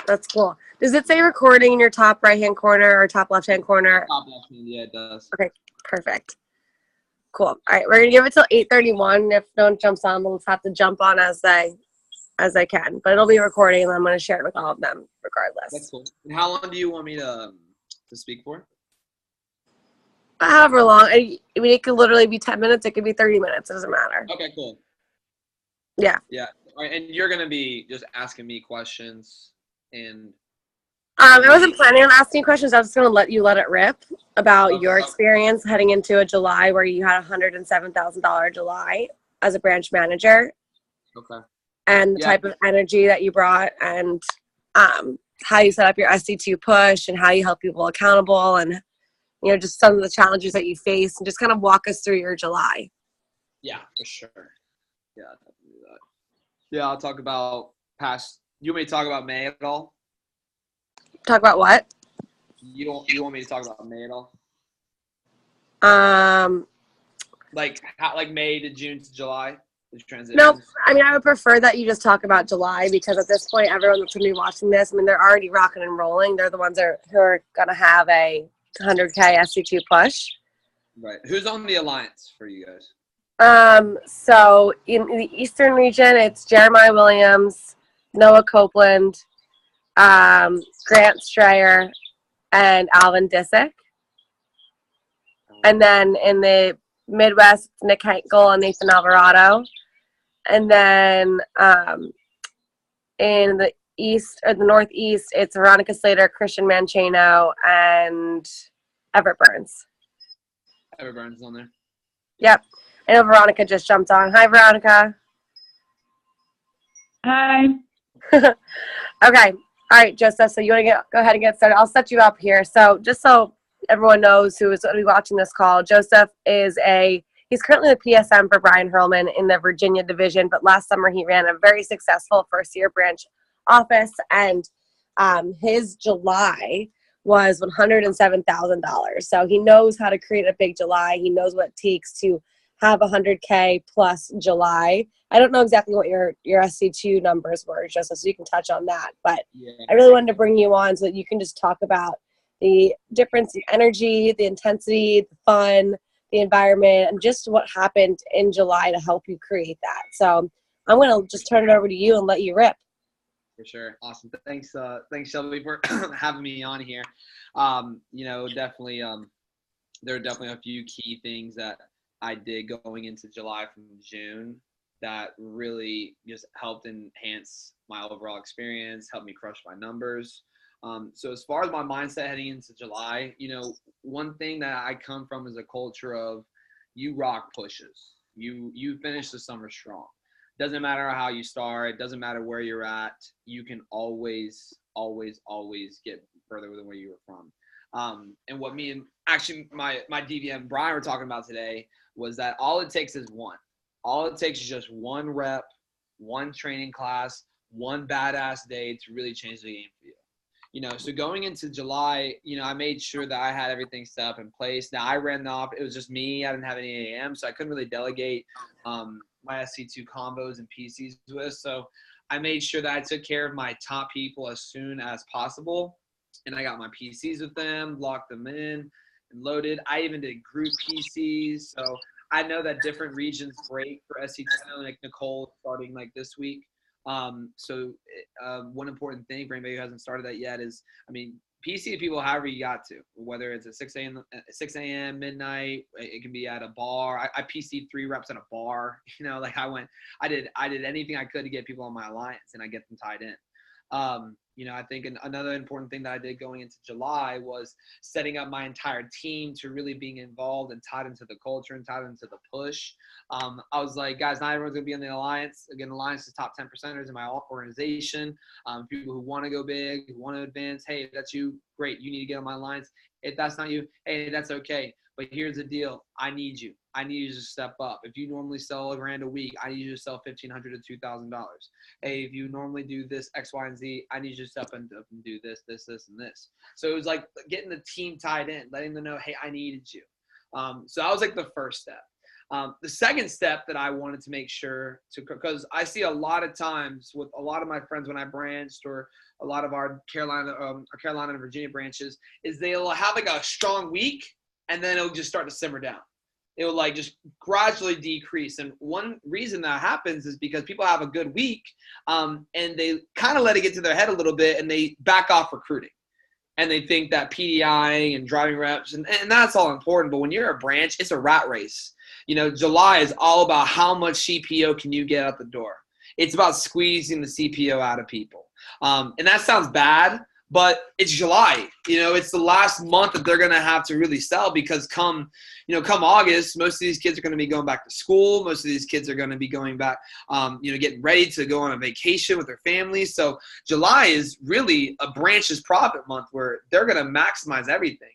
That's cool. Does it say recording in your top right-hand corner or top left-hand corner? Top left hand, yeah, it does. Okay, perfect. Cool. All right, we're gonna give it till 8:31. If no one jumps on, we'll have to jump on as I can. But it'll be recording, and I'm gonna share it with all of them regardless. That's cool. And how long do you want me to speak for? However long. I mean, it could literally be 10 minutes. It could be 30 minutes. It doesn't matter. Okay, cool. Yeah. Yeah. All right, and you're gonna be just asking me questions and. I wasn't planning on asking questions. I was just going to let it rip about your experience heading into a July where you had a $107,000 July as a branch manager. Okay. And the type of energy that you brought and how you set up your SC2 push and how you help people accountable and, you know, just some of the challenges that you face and just kind of walk us through your July. Yeah, for sure. Yeah, I'll do that. Yeah, I'll talk about past. You want me to talk about May at all? Talk about what? You want me to talk about May at all? Like May to June to July, the transition. No, I mean I would prefer that you just talk about July because at this point everyone that's gonna be watching this, I mean they're already rocking and rolling. They're the ones who are gonna have a 100K SC2 push. Right. Who's on the alliance for you guys? So in the Eastern region, it's Jeremiah Williams, Noah Copeland, Grant Strayer, and Alvin Disick. And then in the Midwest, Nick Henkel and Nathan Alvarado. And then in the East or the Northeast, it's Veronica Slater, Christian Manchino, and Everett Burns. Everett Burns is on there. Yep. I know Veronica just jumped on. Hi, Veronica. Hi. Okay. All right, Joseph, so you want to go ahead and get started. I'll set you up here. So just so everyone knows who is going to be watching this call, Joseph is he's currently the PSM for Brian Hurlman in the Virginia division, but last summer he ran a very successful first-year branch office, and his July was $107,000. So he knows how to create a big July. He knows what it takes to have 100K plus July. I don't know exactly what your SC2 numbers were, just so you can touch on that. But yeah. I really wanted to bring you on so that you can just talk about the difference in energy, the intensity, the fun, the environment, and just what happened in July to help you create that. So I'm going to just turn it over to you and let you rip. For sure. Awesome. Thanks, Shelby, for having me on here. Definitely, there are definitely a few key things that I did going into July from June that really just helped enhance my overall experience, helped me crush my numbers. So as far as my mindset heading into July, one thing that I come from is a culture of you rock pushes. You finish the summer strong. Doesn't matter how you start. It doesn't matter where you're at. You can always, always, always get further than where you were from. And what me and actually my DVM Brian were talking about today was that all it takes is one. All it takes is just one rep, one training class, one badass day to really change the game for you. So going into July, I made sure that I had everything set up in place. Now I ran it was just me. I didn't have any AM, so I couldn't really delegate my SC2 combos and PCs with. So I made sure that I took care of my top people as soon as possible. And I got my PCs with them, locked them in and loaded. I even did group PCs. So I know that different regions break for SC2, like Nicole starting like this week. So one important thing for anybody who hasn't started that yet is, PC people however you got to, whether it's at 6 a.m., midnight, it can be at a bar. I PC'd 3 reps at a bar. I did anything I could to get people on my alliance and I get them tied in. I think another important thing that I did going into July was setting up my entire team to really being involved and tied into the culture and tied into the push. I was like, guys, not everyone's going to be in the alliance. Again, the alliance is top 10%ers in my organization. People who want to go big, who want to advance. Hey, if that's you, great. You need to get on my alliance. If that's not you, hey, that's okay. But here's the deal. I need you. I need you to step up. If you normally sell $1,000 a week, I need you to sell $1,500 to $2,000. Hey, if you normally do this X, Y, and Z, I need you to step up and do this, this, and this. So it was like getting the team tied in, letting them know, hey, I needed you. So that was like the first step. The second step that I wanted to make sure to, because I see a lot of times with a lot of my friends when I branched, or a lot of our Carolina and Virginia branches, is they'll have like a strong week and then it'll just start to simmer down. It will like just gradually decrease. And one reason that happens is because people have a good week and they kind of let it get to their head a little bit and they back off recruiting. And they think that PDI and driving reps, and that's all important. But when you're a branch, it's a rat race. July is all about how much CPO can you get out the door. It's about squeezing the CPO out of people. And that sounds bad, but it's July. It's the last month that they're going to have to really sell, because come August, most of these kids are going to be going back to school. Most of these kids are going to be going back, getting ready to go on a vacation with their families. So July is really a branch's profit month where they're going to maximize everything.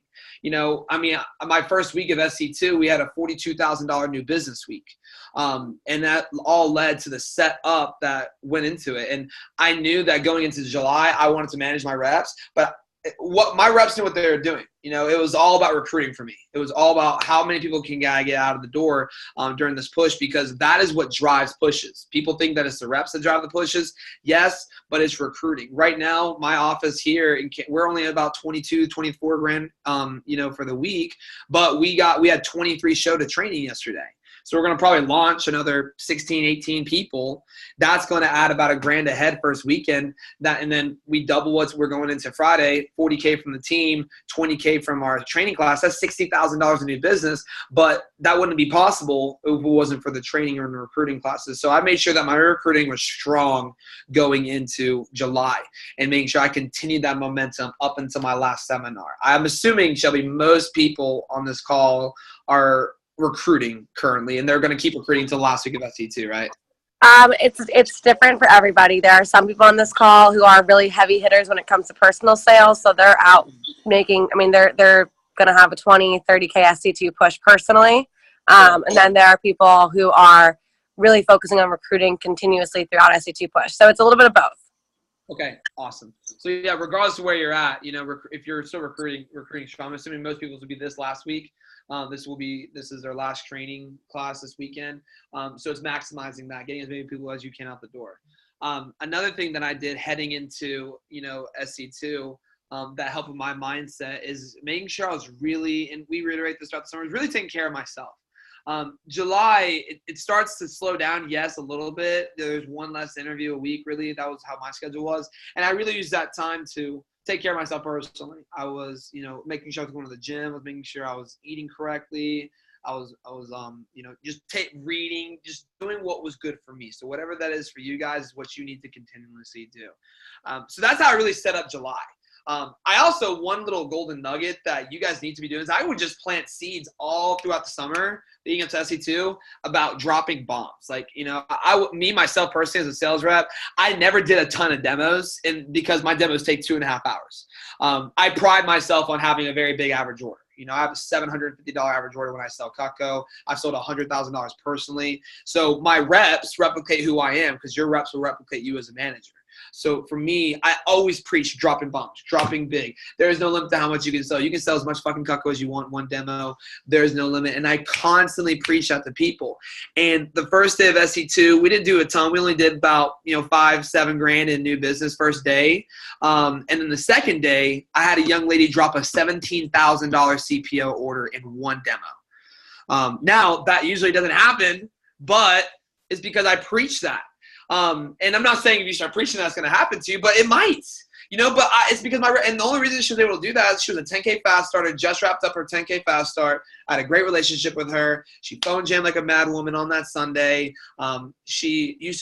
My first week of SC2, we had a $42,000 new business week. And that all led to the setup that went into it. And I knew that going into July, I wanted to manage my reps, but what my reps knew what they were doing. It was all about recruiting for me. It was all about how many people can I get out of the door during this push, because that is what drives pushes. People think that it's the reps that drive the pushes. Yes, but it's recruiting. Right now, my office here, we're only about 22, 24 grand, for the week, but we had 23 show to training yesterday. So we're going to probably launch another 16, 18 people. That's going to add about $1,000 a head first weekend. And then we double what we're going into Friday, 40K from the team, 20K from our training class. That's $60,000 in new business. But that wouldn't be possible if it wasn't for the training or the recruiting classes. So I made sure that my recruiting was strong going into July and making sure I continued that momentum up until my last seminar. I'm assuming, Shelby, most people on this call are recruiting currently, and they're going to keep recruiting until last week of SC2, right? It's different for everybody. There are some people on this call who are really heavy hitters when it comes to personal sales, so they're out making. They're going to have a 20, 30K SC2 push personally, and then there are people who are really focusing on recruiting continuously throughout SC2 push. So it's a little bit of both. Okay, awesome. So yeah, regardless of where you're at, if you're still recruiting strong, I'm assuming most people will be this last week. This is their last training class this weekend. So it's maximizing that, getting as many people as you can out the door. Another thing that I did heading into, SC2, that helped with my mindset is making sure I was really, and we reiterate this throughout the summer, really taking care of myself. July, it starts to slow down, yes, a little bit. There's one less interview a week, really. That was how my schedule was. And I really used that time to take care of myself personally. I was, making sure I was going to the gym. I was making sure I was eating correctly. I was just reading, just doing what was good for me. So whatever that is for you guys is what you need to continuously do. So that's how I really set up July. I also, one little golden nugget that you guys need to be doing is I would just plant seeds all throughout the summer, leading up to SC2, about dropping bombs. Like, myself personally as a sales rep, I never did a ton of demos because my demos take 2.5 hours. I pride myself on having a very big average order. I have a $750 average order when I sell Cutco. I've sold $100,000 personally. So my reps replicate who I am, because your reps will replicate you as a manager. So for me, I always preach dropping bombs, dropping big. There is no limit to how much you can sell. You can sell as much fucking Cutco as you want one demo. There is no limit. And I constantly preach that to people. And the first day of SC2, we didn't do a ton. We only did about, $5-7 grand in new business first day. And then the second day, I had a young lady drop a $17,000 CPO order in one demo. Now, that usually doesn't happen, but it's because I preach that. And I'm not saying if you start preaching that's going to happen to you, but it might. It's because and the only reason she was able to do that is she was a 10K fast starter, just wrapped up her 10K fast start. I had a great relationship with her. She phone jammed like a mad woman on that Sunday. She used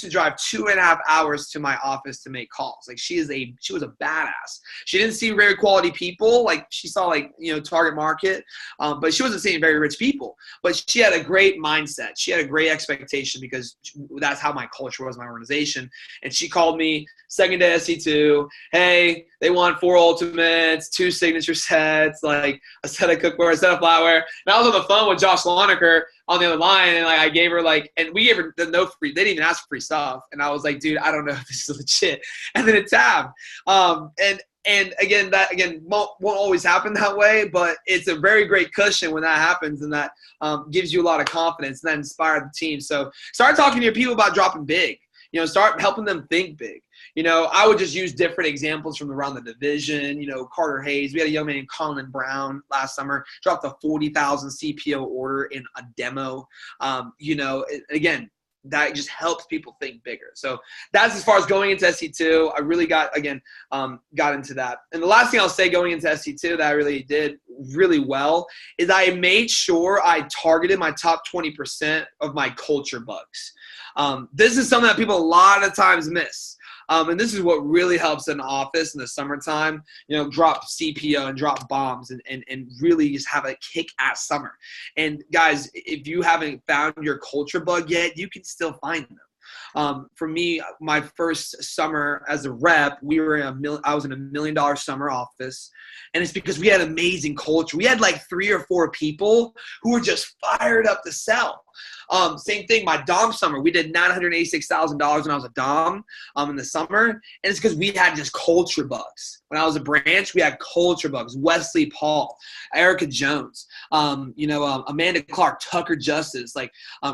to drive 2.5 hours to my office to make calls. Like she was a badass. She didn't see very quality people. Like she saw target market, but she wasn't seeing very rich people. But she had a great mindset. She had a great expectation because that's how my culture was, my organization. And she called me second day SC2. Hey, they want 4 ultimates, 2 signature sets, like a set of cookware, a set of flatware. And I was on the phone with Josh Loneker on the other line, and I gave her and we gave her no free. They didn't even ask for free stuff, and I was like, dude, I don't know if this is legit. And then it tabbed. And And again, won't always happen that way, but it's a very great cushion when that happens, and that gives you a lot of confidence, and that inspired the team. So start talking to your people about dropping big. Start helping them think big. I would just use different examples from around the division. Carter Hayes. We had a young man named Colin Brown last summer, dropped a 40,000 CPO order in a demo. Again, that just helps people think bigger. So that's as far as going into SC2. I really got into that. And the last thing I'll say going into SC2 that I really did really well is I made sure I targeted my top 20% of my culture bugs. This is something that people a lot of times miss. And this is what really helps in the office in the summertime, drop CPO and drop bombs and really just have a kick-ass summer. And guys, if you haven't found your culture bug yet, you can still find them. For me, my first summer as a rep, I was in $1 million summer office, and it's because we had amazing culture. We had like 3 or 4 people who were just fired up to sell. Same thing, my Dom summer, we did $986,000 when I was a Dom in the summer, and it's because we had just culture bugs. When I was a branch, we had culture bugs. Wesley Paul, Erica Jones, Amanda Clark, Tucker Justice,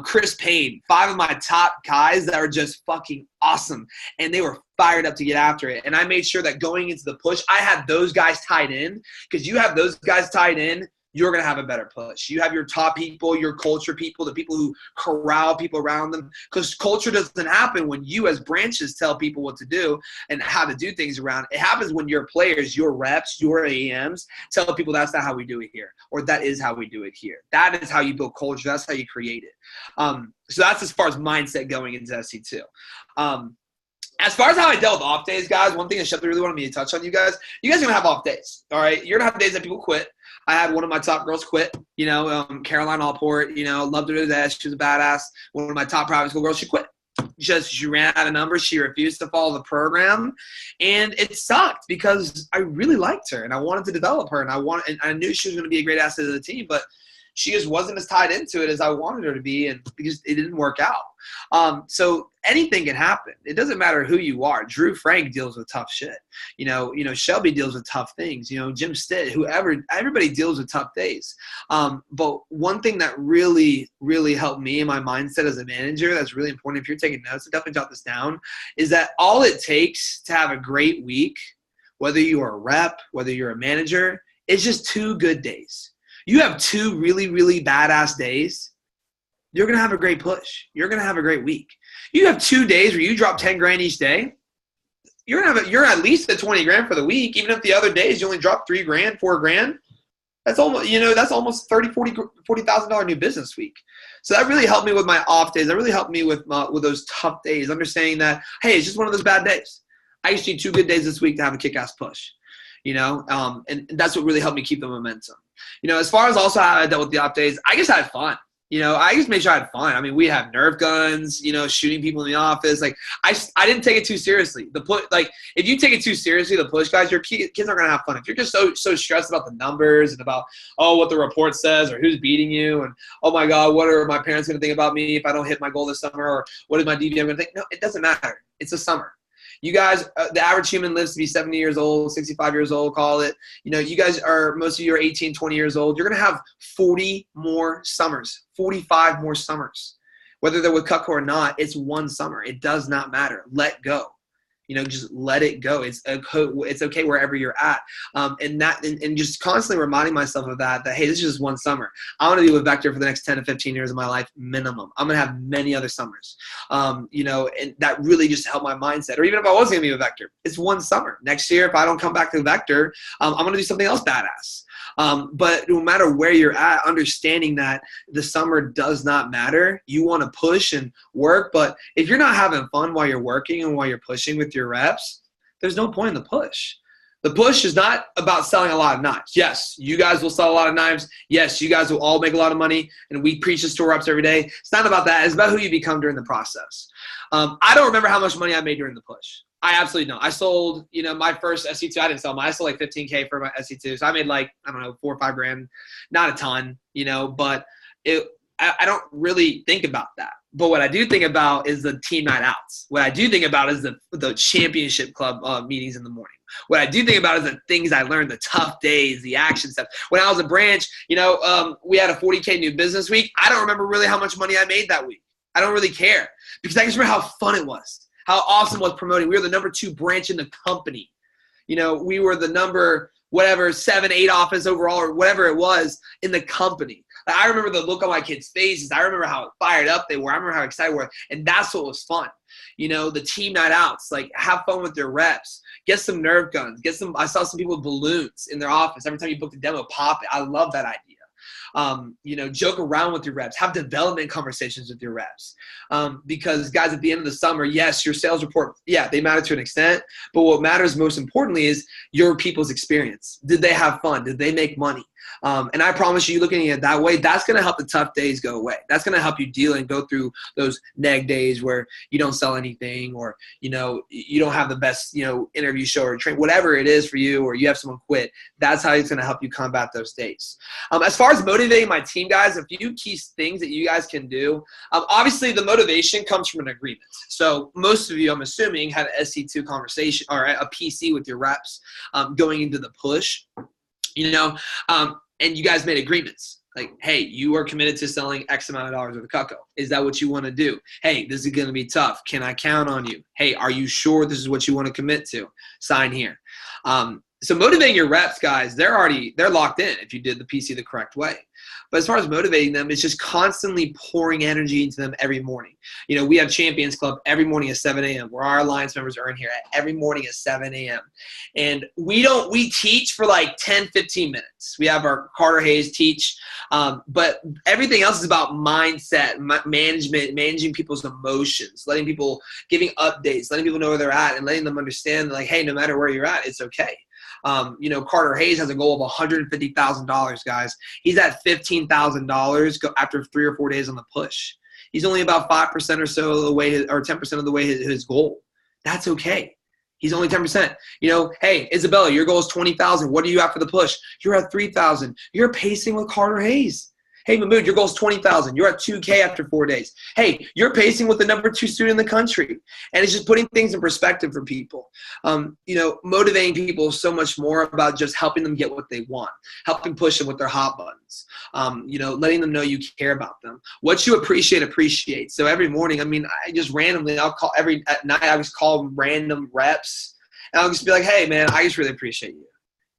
Chris Payne, 5 of my top guys that are just fucking awesome, and they were fired up to get after it. And I made sure that going into the push, I had those guys tied in, because you have those guys tied in, you're going to have a better push. You have your top people, your culture people, the people who corral people around them, because culture doesn't happen when you as branches tell people what to do and how to do things around. It happens when your players, your reps, your AMs tell people that's not how we do it here, or that is how we do it here. That is how you build culture. That's how you create it. So that's as far as mindset going into SC2. As far as how I dealt with off days, guys, one thing that Shelby really wanted me to touch on, you guys are going to have off days, all right? You're going to have days that people quit. I had one of my top girls quit, Caroline Allport, loved her to death. She was a badass. One of my top private school girls, she quit. She ran out of numbers. She refused to follow the program, and it sucked because I really liked her and I wanted to develop her, and I knew she was going to be a great asset to the team, but she just wasn't as tied into it as I wanted her to be, and because it didn't work out. So anything can happen. It doesn't matter who you are. Drew Frank deals with tough shit. Shelby deals with tough things. Jim Stitt, everybody deals with tough days. But one thing that really, really helped me in my mindset as a manager, that's really important. If you're taking notes, definitely jot this down, is that all it takes to have a great week, whether you're a rep, whether you're a manager, is just 2 good days. You have 2 really, really badass days, you're going to have a great push. You're going to have a great week. You have 2 days where you drop 10 grand each day, you're at least at 20 grand for the week. Even if the other days you only drop 3 grand, 4 grand, that's almost $40,000 new business week. So that really helped me with my off days. That really helped me with those tough days, understanding that, hey, it's just one of those bad days. I just need 2 good days this week to have a kick-ass push. And that's what really helped me keep the momentum. As far as also how I dealt with the off days, I just had fun. I just made sure I had fun. I mean, we have Nerf guns, shooting people in the office. I didn't take it too seriously. If you take it too seriously, the push guys, your kids aren't going to have fun. If you're just so stressed about the numbers and about, what the report says or who's beating you and, oh my God, what are my parents going to think about me if I don't hit my goal this summer, or what is my DVM going to think? No, it doesn't matter. It's a summer. You guys, the average human lives to be 70 years old, 65 years old, call it. You guys most of you are 18, 20 years old. You're going to have 40 more summers, 45 more summers. Whether they're with Cutco or not, it's one summer. It does not matter. Let go. Just let it go. It's okay wherever you're at. And just constantly reminding myself of that, hey, this is just one summer. I want to be with Vector for the next 10 to 15 years of my life minimum. I'm going to have many other summers. And that really just helped my mindset. Or even if I wasn't going to be with Vector, it's one summer. Next year, if I don't come back to Vector, I'm going to do something else badass. But no matter where you're at, understanding that the summer does not matter. You want to push and work, but if you're not having fun while you're working and while you're pushing with your reps, there's no point in the push. The push is not about selling a lot of knives. Yes, you guys will sell a lot of knives. Yes, you guys will all make a lot of money, and we preach this to our reps every day. It's not about that. It's about who you become during the process. I don't remember how much money I made during the push. I absolutely don't. I sold, my first SC2. I didn't sell mine. I sold like $15K for my SC2. So I made 4 or 5 grand. Not a ton, but I don't really think about that. But what I do think about is the team night outs. What I do think about is the championship club meetings in the morning. What I do think about is the things I learned, the tough days, the action stuff. When I was a branch, we had a 40K new business week. I don't remember really how much money I made that week. I don't really care because I just remember how fun it was, how awesome it was promoting. We were the number 2 branch in the company. We were the number 7, 8 office overall or whatever it was in the company. I remember the look on my kids' faces. I remember how fired up they were. I remember how excited they were. And that's what was fun. The team night outs, like have fun with their reps. Get some Nerf guns. I saw some people with balloons in their office. Every time you booked a demo, pop it. I love that idea. Joke around with your reps, have development conversations with your reps. Because guys, at the end of the summer, yes, your sales report, they matter to an extent, but what matters most importantly is your people's experience. Did they have fun? Did they make money? And I promise you, looking at it that way, that's going to help the tough days go away. That's going to help you deal and go through those neg days where you don't sell anything or, you don't have the best, interview show or train, whatever it is for you, or you have someone quit. That's how it's going to help you combat those days. As far as motivating my team, guys, a few key things that you guys can do. Obviously, the motivation comes from an agreement. So most of you, I'm assuming, had an SC2 conversation or a PC with your reps going into the push. And you guys made agreements like, hey, you are committed to selling X amount of dollars worth of Cutco. Is that what you want to do? Hey, this is going to be tough. Can I count on you? Hey, are you sure this is what you want to commit to? Sign here. So motivating your reps, guys, they're locked in if you did the PC the correct way. But as far as motivating them, it's just constantly pouring energy into them every morning. We have Champions Club every morning at 7 a.m. where our Alliance members are in here every morning at 7 a.m. And we teach for like 10, 15 minutes. We have our Carter Hayes teach. But everything else is about mindset, management, managing people's emotions, giving updates, letting people know where they're at and letting them understand like, hey, no matter where you're at, it's okay. Carter Hayes has a goal of $150,000, guys. He's at $15,000 after 3 or 4 days on the push. He's only about 5% or so of the way, or 10% of the way his goal. That's okay. He's only 10%. Hey, Isabella, your goal is 20,000. What are you at for the push? You're at 3,000. You're pacing with Carter Hayes. Hey, Mahmoud, your goal is 20,000. You're at 2K after 4 days. Hey, you're pacing with the number 2 student in the country. And it's just putting things in perspective for people. Motivating people is so much more about just helping them get what they want, helping push them with their hot buttons, letting them know you care about them. What you appreciate. So every morning, I just randomly, at night, I just call random reps. And I'll just be like, hey, man, I just really appreciate you.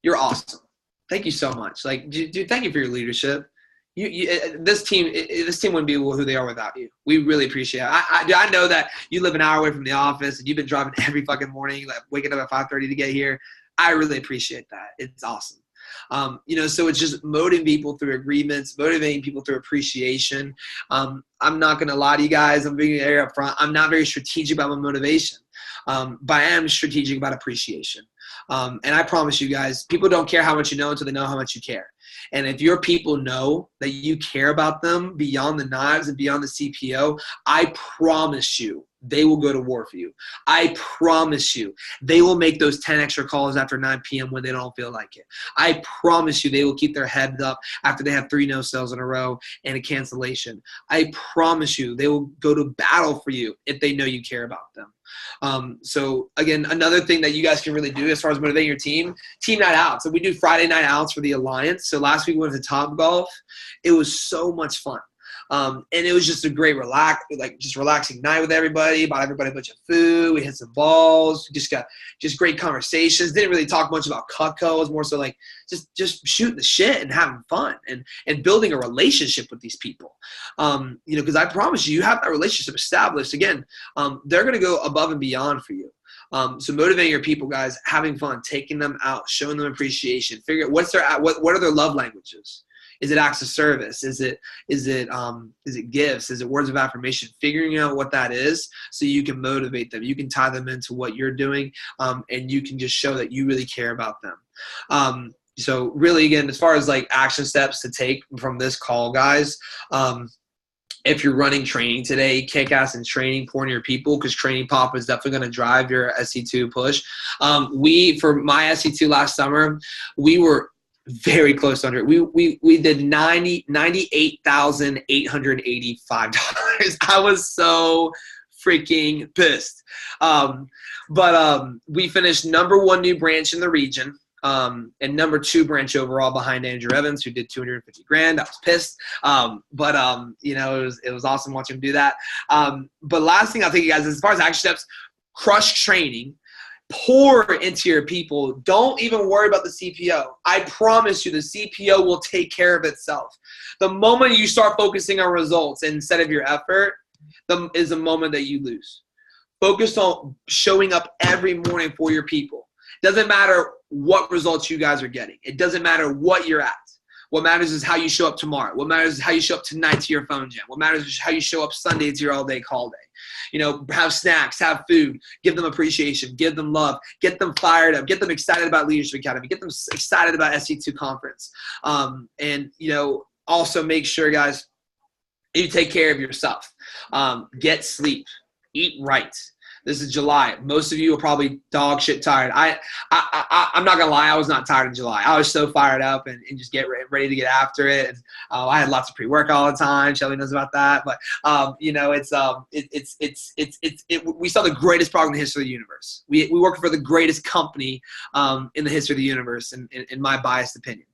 You're awesome. Thank you so much. Like, dude, thank you for your leadership. This team wouldn't be who they are without you. We really appreciate it. I know that you live an hour away from the office and you've been driving every fucking morning, like waking up at 5:30 to get here. I really appreciate that. It's awesome. So it's just motivating people through agreements, motivating people through appreciation. I'm not going to lie to you guys. I'm being very upfront. I'm not very strategic about my motivation, but I am strategic about appreciation. And I promise you guys, people don't care how much you know until they know how much you care. And if your people know that you care about them beyond the knives and beyond the CPO, I promise you they will go to war for you. I promise you they will make those 10 extra calls after 9 p.m. when they don't feel like it. I promise you they will keep their heads up after they have 3 no sales in a row and a cancellation. I promise you they will go to battle for you if they know you care about them. So again, another thing that you guys can really do as far as motivating your team night out. So we do Friday night outs for the Alliance. So last week we went to Top Golf. It was so much fun. And it was just a great relaxing night with everybody. Bought everybody a bunch of food. We hit some balls. We just got great conversations. Didn't really talk much about Cutco. It was more so like just shooting the shit and having fun and building a relationship with these people. Because I promise you have that relationship established. Again, they're going to go above and beyond for you. So motivating your people, guys, having fun, taking them out, showing them appreciation, figure out what are their love languages. Is it acts of service? Is it gifts? Is it words of affirmation? Figuring out what that is so you can motivate them. You can tie them into what you're doing, and you can just show that you really care about them. So really, again, as far as like action steps to take from this call, guys, if you're running training today, kick ass in training, pour into your people, because training pop is definitely going to drive your SC2 push. For my SC2 last summer, we were very close to 100. We did $98,885. I was so freaking pissed. But we finished #1 new branch in the region. And #2 branch overall behind Andrew Evans, who did $250,000. I was pissed. You know, it was awesome watching him do that. But last thing I'll tell you guys, as far as action steps, crush training. Pour into your people. Don't even worry about the CPO. I promise you the CPO will take care of itself. The moment you start focusing on results instead of your effort is the moment that you lose. Focus on showing up every morning for your people. Doesn't matter what results you guys are getting. It doesn't matter what you're at. What matters is how you show up tomorrow. What matters is how you show up tonight to your phone jam. What matters is how you show up Sunday to your all-day call day. You know, have snacks, have food, give them appreciation, give them love, get them fired up, get them excited about Leadership Academy, get them excited about SC2 conference. And, you know, also make sure, guys, you take care of yourself. Get sleep. Eat right. This is July. Most of you are probably dog shit tired. I'm not gonna lie. I was not tired in July. I was so fired up and just get ready to get after it. And I had lots of pre-work all the time. Shelby knows about that. But you know, we saw the greatest product in the history of the universe. We worked for the greatest company in the history of the universe, in my biased opinion.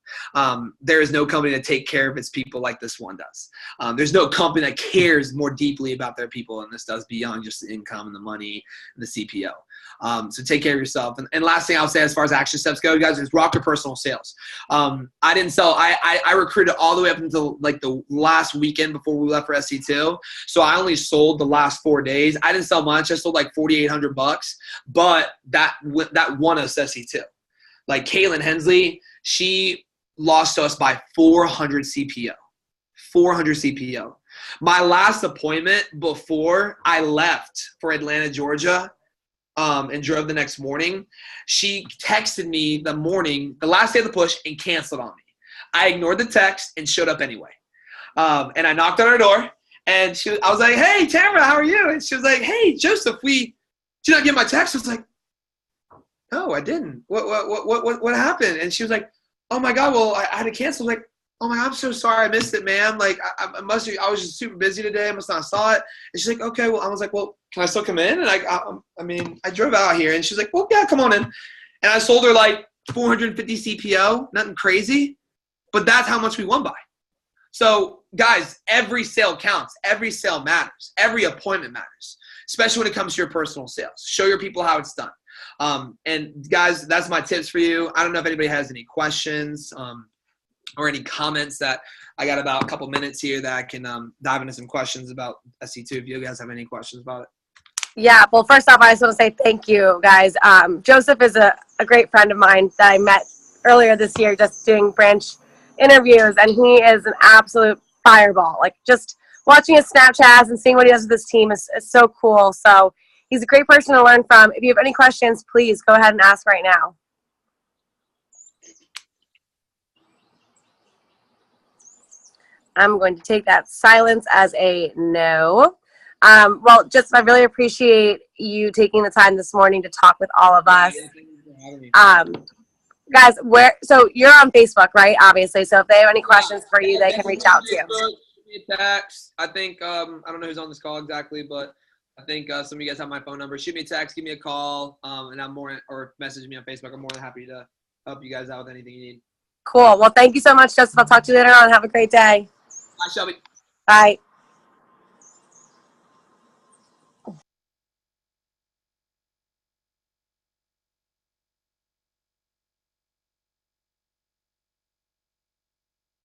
There is no company that take care of its people like this one does. There's no company that cares more deeply about their people than this does, beyond just the income and the money and the CPO. So take care of yourself. And last thing I'll say as far as action steps go, guys, is rock your personal sales. I didn't sell. I recruited all the way up until like the last weekend before we left for SC2. So I only sold the last 4 days. I didn't sell much. I sold like $4,800, but that won us SC2. Like Caitlin Hensley, she lost to us by 400 CPO. 400 CPO. My last appointment before I left for Atlanta, Georgia, and drove the next morning, she texted me the last day of the push, and canceled on me. I ignored the text and showed up anyway. And I knocked on her door, and I was like, "Hey, Tamara, how are you?" And she was like, "Hey, Joseph, did you not get my text?" I was like, "No, I didn't. What happened?" And she was like, "Oh my God, well, I had to cancel." Like, "Oh my God, I'm so sorry, I missed it, ma'am. Like, I was just super busy today. I must not have saw it." And she's like, "Okay, well," I was like, "Well, can I still come in?" And I drove out here, and she's like, "Well, yeah, come on in." And I sold her like 450 CPO, nothing crazy, but that's how much we won by. So, guys, every sale counts. Every sale matters. Every appointment matters, especially when it comes to your personal sales. Show your people how it's done. And guys, that's my tips for you. I don't know if anybody has any questions or any comments. That I got about a couple minutes here that I can dive into some questions about SC2 if you guys have any questions about it. Yeah, well, first off, I just want to say thank you, guys. Joseph is a great friend of mine that I met earlier this year just doing branch interviews, and he is an absolute fireball. Like, just watching his Snapchats and seeing what he does with his team is so cool. So he's a great person to learn from. If you have any questions, please go ahead and ask right now. I'm going to take that silence as a no. Well, just I really appreciate you taking the time this morning to talk with all of us. Guys, so you're on Facebook, right? Obviously. So if they have any questions for you, they can reach out to you. Shoot me a text. I think I don't know who's on this call exactly, but I think some of you guys have my phone number. Shoot me a text, give me a call, and or message me on Facebook. I'm more than happy to help you guys out with anything you need. Cool. Well, thank you so much, Joseph. I'll talk to you later on. Have a great day. Bye, Shelby. Bye.